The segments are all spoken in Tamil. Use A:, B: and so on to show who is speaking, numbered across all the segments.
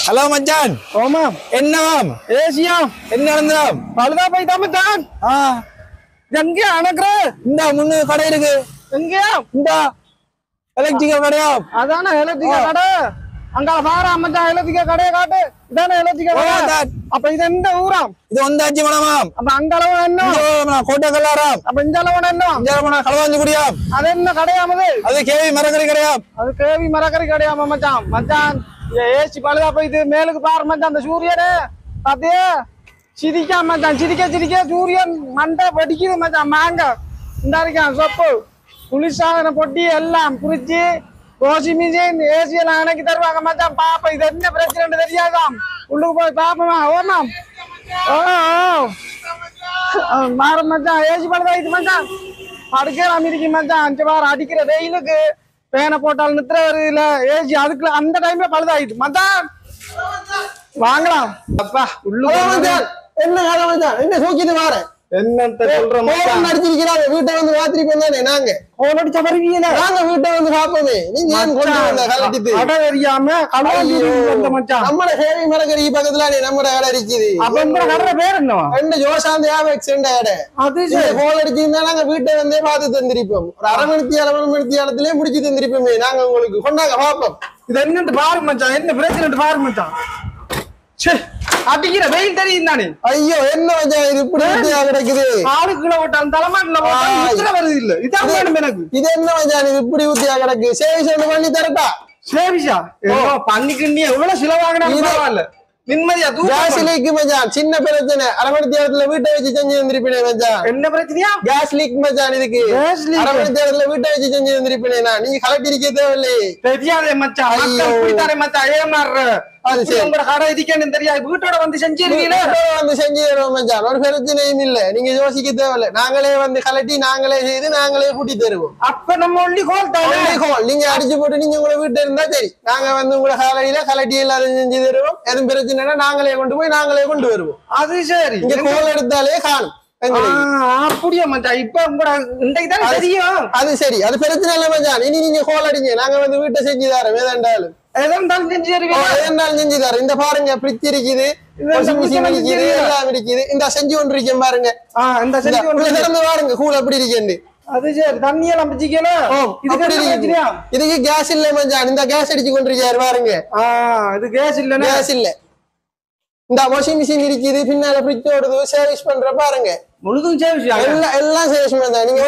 A: ஹலோ மச்சான்.
B: ஓமாம்.
A: என்னவாம்?
B: ஏசியாம்.
A: என்ன நடந்ததாம்?
B: பழுதா போயிட்டா மச்சான். எங்க அணக்குற?
A: இந்த முன்னு கடை இருக்கு.
B: எங்கயா?
A: இந்த எலக்ட்ரிக்கல் கடையா?
B: அதானே எலக்ட்ரிக்கல் கடை. அங்க பாரு மச்சான், எலக்ட்ரிக்கல் கடையை காட்டு. இதானே எலக்ட்ரிக்கல் கடை. அப்ப இது எந்த ஊராம்?
A: இது ஒந்தாச்சி மனமாம்.
B: அப்ப அங்க அளவு என்ன?
A: கோட்டை கல்லாராம்.
B: அப்ப இந்த அளவு என்ன?
A: இந்த அளவு களவாஞ்சி குடியாம்.
B: அது என்ன கடையாமது?
A: அது கேவி மரக்கறி கடையாம்.
B: அது கேவி மரக்கறி கடையாம மச்சான். மச்சான் ஏசி பழுதா போயிட்டு மேலுக்கு பாரு மச்சான். அந்த சூரியனே பாத்தியா சிரிக்கா மச்சான். சிரிக்க சூரியன் மண்டை வெடிக்குது மச்சான். மாங்க இந்த இருக்கான் சொப்பு குளிர்சாதன பொட்டி எல்லாம் குறிச்சு வாஷி மிஷின் ஏசி எல்லாம் அணைக்கி தருவாங்க மச்சான். பாப்பா இது என்ன பிரச்சனை தெரியாதாம். உள்ளுக்கு போய் பாப்பமா ஓடலாம். மாற மச்சான் ஏசி பழுதாயிட்டு மச்சான். அடுக்கலாம் இருக்கு மச்சான். 5 வாரம் அடிக்கிற வெயிலுக்கு பேனை போட்டால் நித்திர வருதுல ஏசி அதுக்குள்ள அந்த டைம்ல பழுதாயிட்டு மச்சான். வாங்கலாம் அப்பா உள்ளுக்கு.
A: என்ன காலம் மச்சான்? என்ன சோக்கிட்டு வார
B: என்னத்த சொல்ற மச்சான்?
A: அடிச்சிருக்கிறாங்க. வீட்டை வந்து ராத்திரி பண்ணானே நாங்க
B: போன் அடிச்ச வருவீங்களா?
A: நாங்க வீட்டை வந்து பாப்போமே. நீங்க ஏன் கொண்டு வந்த கலட்டிட்டு
B: கடை தெரியாம கலவாஞ்சி வந்த மச்சான்.
A: நம்மட சேவை மரக்கறி பக்கத்துல நம்மட கடை இருக்குது.
B: அப்ப இந்த கடை பேர் என்னவா?
A: ரெண்டு ஜோசாந்த் யாபெக்ஸ் கடை.
B: அது
A: கோல் அடிச்சிருந்தா நாங்க வீட்டை வந்தே பார்த்து தந்திருப்போம். ஒரு அரை மணி நேரத்திலே முடிச்சு தந்திருப்போமே. நாங்க உங்களுக்கு கொண்டாங்க பாப்போம்.
B: இது என்னட்டு பாரு மச்சான். என்ன பிரச்சனை பாரு மச்சான். அடிக்கிற வெயில் தெரியும் தானே.
A: ஐயோ என்ன மச்சான் இது இப்படி கிடக்குது.
B: ஆளுக்குள்ள ஓட்டான் தலைமாட்டுல வருது இல்ல. இதான் வேணும் எனக்கு. இது
A: என்ன மச்சான் இது இப்படி ஊத்தியா கிடக்கு. சேவிஸ் பண்ணி தரட்டா?
B: சேவிஸா பண்ணிக்கு நீ எவ்வளவு செலவாகினா பரவாயில்ல. நிம்மதியா
A: கேஸ் லீக் மச்சான். சின்ன பிரச்சனை. அரை மணி நேரத்துல வீட்டை வச்சு செஞ்சு வந்திருப்பேன் மச்சான்.
B: என்ன பிரச்சனையா?
A: கேஸ் லீக் மச்சான். இதுக்கு அரை மணி நேரத்துல வீட்டை வச்சு செஞ்சு வந்திருப்பேன். நீங்க கலட்டி இருக்க தேவையில்லை.
B: தெரியாதே மச்சான். மச்சான் ஏமாறுற. அது சரி. உங்களோட கடை இதுக்கேன்னு தெரியாது. வீட்டோட வந்து செஞ்சிருவீங்களே.
A: வந்து செஞ்சு தருவோம் மச்சான். ஒரு பிரச்சனையும் இல்ல. நீங்க யோசிக்க தேவையில்ல. நாங்களே வந்து கலட்டி நாங்களே செய்து நாங்களே கூட்டி தருவோம்.
B: அப்ப நம்ம ஒன்லி கோல் தான்.
A: நீங்க அடிச்சு போட்டு நீங்க உங்களை வீட்டு இருந்தா சரி. நாங்க வந்து உங்களை காலையில கலட்டி எல்லாரும் செஞ்சு தருவோம். எதுவும் பிரச்சனைனா நாங்களே கொண்டு போய் நாங்களே கொண்டு வருவோம்.
B: அது சரி.
A: இங்க கோல் எடுத்தாலே காணும்.
B: அப்படியா மச்சான்? இப்ப உங்களோட இன்றைக்கு தான் தெரியும்.
A: அது சரி. அது பிரச்சனை இல்ல மச்சான். இனி நீங்க கோல் அடிங்க. நாங்க வந்து வீட்டை செஞ்சு தரோம். எதாண்டாலும் செஞ்சு தரோம். இந்த பாருங்க பிரிட்ஜ் இருக்குது, எல்லாம் இருக்குது. இந்த செஞ்சு கொண்டு இருக்கேன் பாருங்க. திறந்து பாருங்க கூழ் அப்படி இருக்கேன்.
B: அது சரி. தண்ணியெல்லாம் பிடிக்கல.
A: இதுக்கு கேஸ் இல்ல மச்சான். இந்த கேஸ் அடிச்சு கொண்டிருக்காரு பாருங்க.
B: இது கேஸ் இல்ல.
A: கேஸ் இல்ல. இந்த வாஷிங் மிஷின் இருக்குது. பின்னால பிரிட்ஜ் ஓடுது. சர்வீஸ் பண்ற பாருங்க.
B: முழுதும் சேவிஸ்
A: எல்லாம் சேவிஸ் பண்ணா. நீங்க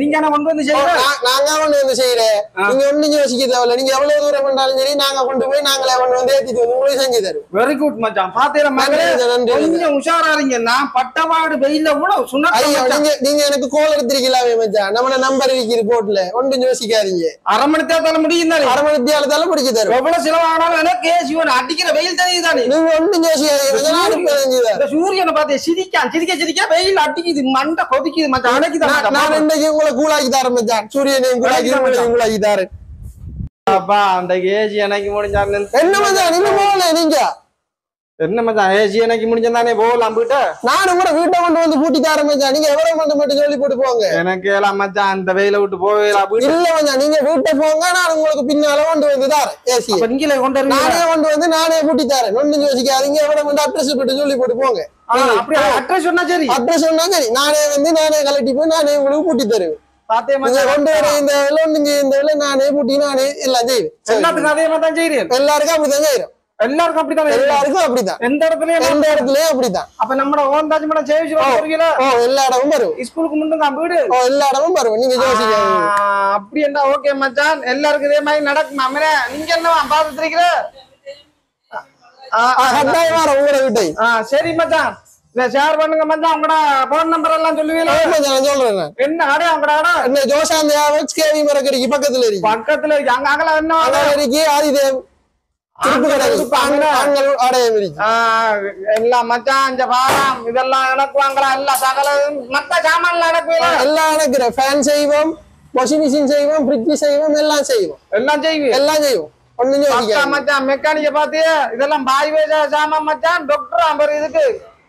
B: நீங்க கொண்டு வந்து செய்யறோம்.
A: நாங்க கொண்டு வந்து செய்யறேன். நீங்க ஒண்ணு யோசிக்க தேவையில்ல. நீங்க எவ்வளவு தூரம் பண்ணாலும் சரி நாங்க கொண்டு போய் நாங்களே கொண்டு வந்து ஏத்திட்டு உங்களுக்கு செஞ்சு தருவோம்.
B: வெரி குட் மச்சான். கொஞ்சம் உஷாரா இருங்க. நான் பட்டவாடு வெயில கூட
A: நீங்க எனக்கு கோல் எடுத்திருக்கலாமே மச்சான். நம்ம நம்பர் இருக்குது போட்ல. ஒன்றும் யோசிக்காதீங்க.
B: அரை மணி தேர்தல முடியும் தானே.
A: அரை மணி தேர்தல முடிச்சு தரும்.
B: எவ்வளவு செலவானாலும் கேசிவன் அடிக்கிற வெயில் தெரியுதானே.
A: நீங்க ஒன்றும் யோசிக்காதீங்க.
B: சூரியனை பார்த்து சிரிக்க வெயில் அடிக்குது. மண்டை கொதிக்குது மச்சான்.
A: நான் இன்னைக்கு உங்களை கூலாக்கி தரேன் மச்சான். சூரியனையும் கூலாக்கி தரேன்.
B: அப்பா அந்த ஏசி எனக்கு முடிஞ்சாரு.
A: என்ன மச்சான் நீங்க போகல? நீங்க
B: என்ன மச்சான் ஏசி எனக்கு முடிஞ்சானே போகலாம். வீட்டை
A: நானும் கூட வீட்டை கொண்டு வந்து பூட்டி தரேன் மச்சான். நீங்க எவ்வளவு மட்டும் சொல்லி போட்டு போங்க.
B: எனக்கு எல்லாம் மச்சான் அந்த வெயில விட்டு போகலாம்.
A: இல்ல மச்சான் நீங்க வீட்டை போங்க. நான் உங்களுக்கு பின்னால கொண்டு வந்து தரேன் ஏசி.
B: நீங்களே கொண்டு
A: நானே கொண்டு வந்து நானே பூட்டி தரேன். ஒன்னும் யோசிக்காதீங்க. எவ்வளவு மட்டும் அட்ரஸ் போட்டு சொல்லி போட்டு போங்க.
B: அட்ரஸ் சொன்னா சரி.
A: அட்ரஸ் சொன்னா சரி. நானே வந்து நானே கலட்டி போய் நானே உங்களுக்கு பூட்டி தருவேன். கொண்டு வர இந்த வேலை நானே பூட்டி நானே எல்லாம் செய்வேன்.
B: எல்லாத்துக்கும் அதே மாதிரி தான் செய்யறேன்.
A: எல்லாருக்கும் அப்படித்தான் செய்யறோம்.
B: எல்லாருக்கும் அப்படித்தான்.
A: எல்லாருக்கும் அப்படித்தான். எந்த இடத்துலயும் அப்படித்தான்.
B: அப்ப நம்ம ஓந்தாஜ் மேடம் சேவிஸ்
A: எல்லா இடமும் வரும்.
B: ஸ்கூலுக்கு முன்னுங்க வீடு
A: எல்லா இடமும் வரும். நீங்க யோசிக்காதீங்க.
B: அப்படி என்ன ஓகே மச்சான். எல்லாருக்கும் இதே மாதிரி நடக்கும். அமரே நீங்க என்ன பாத்துட்டு இருக்கிற?
A: உங்களோட வீட்டை
B: சரி மச்சான். ஷேர் பண்ணுங்க மச்சான். உங்களோட போன் நம்பர் எல்லாம் சொல்லுவீங்களா?
A: சொல்றேன்.
B: என்ன கடை உங்களோட கடை?
A: என்ன ஜோசாந்த் யாபெக்ஸ் கேவி மரக்கறிக்கு பக்கத்துல இருக்கு.
B: பக்கத்துல இருக்கு. அங்க அகல என்ன
A: இருக்கு? ஆதிதேவ்
B: எல்லாம் மச்சான். இந்த பாரம் இதெல்லாம் இணக்குவாங்களா? எல்லா சகல மத்த சாமான்ல இணக்குவீங்களா?
A: எல்லாம் இணக்குறேன். ஃபேன் செய்வோம், வாஷிங் மிஷின் செய்வோம், ஃப்ரிட்ஜ் செய்வோம், எல்லாம் செய்வோம்.
B: எல்லாம் செய்வோம்.
A: எல்லாம் செய்வோம். ஒண்ணும்
B: மச்சான் மெக்கானிக்க பாத்தியா? இதெல்லாம் பாய் வேஜா சாமான் மச்சான். டாக்டர் அம்பர் இதுக்கு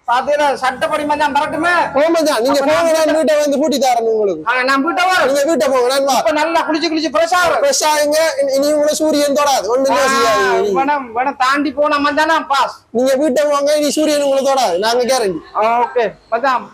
B: பாத்தீங்களா சட்டப்படி மச்சான் பரட்டுமே.
A: ஓ மச்சான் நீங்க போங்க, நான் வீட்டை வந்து பூட்டி தரேன் உங்களுக்கு.
B: நான் வீட்டை வா,
A: நீங்க வீட்டை போங்க, நான் வா.
B: இப்ப நல்லா குளிச்சு ஃப்ரெஷ் ஆகும்.
A: ஃப்ரெஷ் ஆகுங்க. இனி உங்களை சூரியன் தொடாது, ஒண்ணுமே செய்யாது.
B: வேணா தாண்டி போனா மச்சான் பாஸ்.
A: நீங்க வீட்டை போங்க, இனி சூரியன் உங்களை தொடாது, நாங்க கேரண்டி.
B: ஓகே மச்சான்.